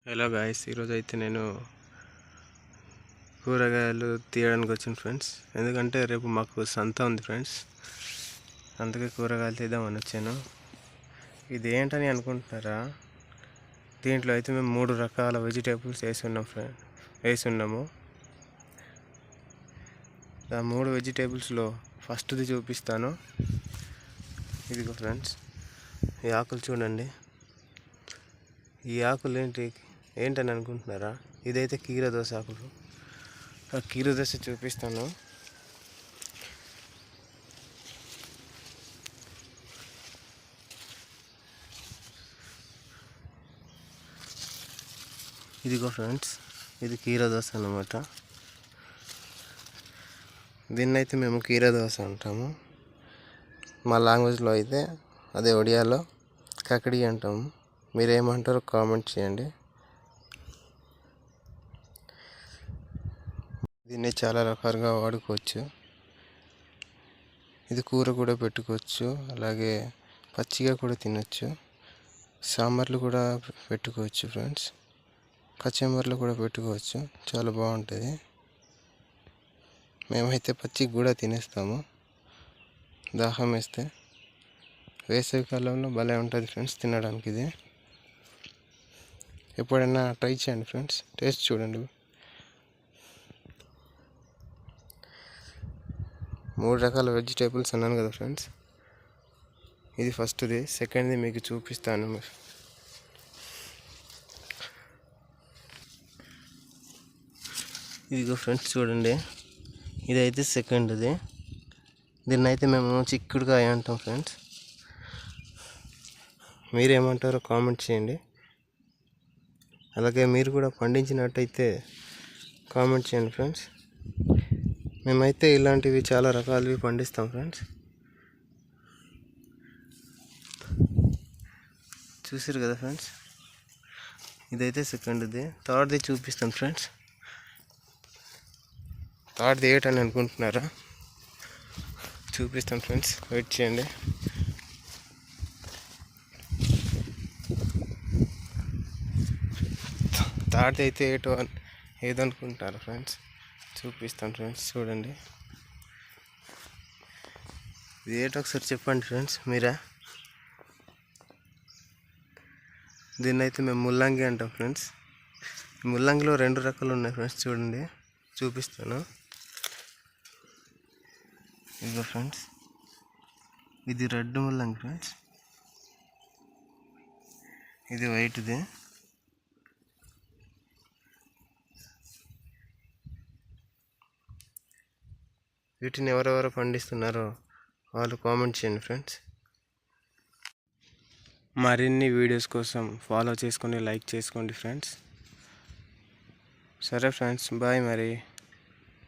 Hello guys, ఈరోజు అయితే నేను కూరగాయలు తీయడానికి వచ్చాను ఫ్రెండ్స్. ఎందుకంటే రేపు మాకు సంత ఉంది ఫ్రెండ్స్, అందుకే కూరగాయలు తీద్దామని వచ్చాను. ఇది ఏంటని అనుకుంటున్నారా? దీంట్లో అయితే మేము 3 రకాల వెజిటేబుల్స్ వేసి ఉన్నాము. ఆ 3 వెజిటేబుల్స్లో ఫస్ట్ది చూపిస్తాను. ఇదిగో ఫ్రెండ్స్, ఈ ఆకులు చూడండి. ఈ ఆకులు ఏంటని అనుకుంటున్నారా? ఇదైతే కీరదోస ఆకులు. ఆ కీరదోస చూపిస్తాను. ఇదిగో ఫ్రెండ్స్, ఇది కీరదోస అన్నమాట. దీన్నైతే మేము కీరదోస అంటాము. మా లాంగ్వేజ్లో అయితే అదే ఒడియాలో కకడి అంటాము. మీరేమంటారో కామెంట్ చేయండి. దీన్ని చాలా రకాలుగా వాడుకోవచ్చు. ఇది కూర కూడా పెట్టుకోవచ్చు, అలాగే పచ్చిగా కూడా తినచ్చు. సాంబార్లు కూడా పెట్టుకోవచ్చు ఫ్రెండ్స్, కచంబర్లు కూడా పెట్టుకోవచ్చు. చాలా బాగుంటుంది. మేమైతే పచ్చిగా కూడా తినేస్తాము దాహం వేస్తే. వేసవి కాలంలో భలే ఉంటుంది ఫ్రెండ్స్ తినడానికి. ఇది ఎప్పుడైనా ట్రై చేయండి ఫ్రెండ్స్, టేస్ట్ చూడండి. 3 రకాల వెజిటేబుల్స్ అన్నాను కదా ఫ్రెండ్స్. ఇది ఫస్ట్ది. సెకండ్ది మీకు చూపిస్తాను. ఇదిగో ఫ్రెండ్స్ చూడండి, ఇదైతే సెకండ్ది. దీన్ని అయితే మేము చిక్కుడుకాయ అంటాం ఫ్రెండ్స్. మీరేమంటారో కామెంట్ చేయండి. అలాగే మీరు కూడా పండించినట్టయితే కామెంట్ చేయండి ఫ్రెండ్స్. మేమైతే ఇలాంటివి చాలా రకాలవి పండిస్తాం ఫ్రెండ్స్. చూసారు కదా ఫ్రెండ్స్, ఇదైతే సెకండ్ది. థర్డ్ది చూపిస్తాను ఫ్రెండ్స్. థర్డ్ది ఏంటని అనుకుంటున్నారా? చూపిస్తాను ఫ్రెండ్స్, వెయిట్ చేయండి. థర్డ్ది అయితే ఏదనుకుంటారా ఫ్రెండ్స్? చూపిస్తాను ఫ్రెండ్స్, చూడండి. ఇది ఏంటో ఒకసారి చెప్పండి ఫ్రెండ్స్ మీరా. దీన్ని అయితే మేము ముల్లంగి అంటాం ఫ్రెండ్స్. ముల్లంగిలో 2 రకాలు ఉన్నాయి ఫ్రెండ్స్, చూడండి చూపిస్తాను. ఇదిగో ఫ్రెండ్స్, ఇది రెడ్ ముల్లంగి ఫ్రెండ్స్, ఇది వైట్ది. వీటిని ఎవరెవరు పండిస్తున్నారో వాళ్ళు కామెంట్ చేయండి ఫ్రెండ్స్. మరిన్ని వీడియోస్ కోసం ఫాలో చేసుకొని లైక్ చేసుకోండి ఫ్రెండ్స్. సరే ఫ్రెండ్స్, బాయ్ మరి.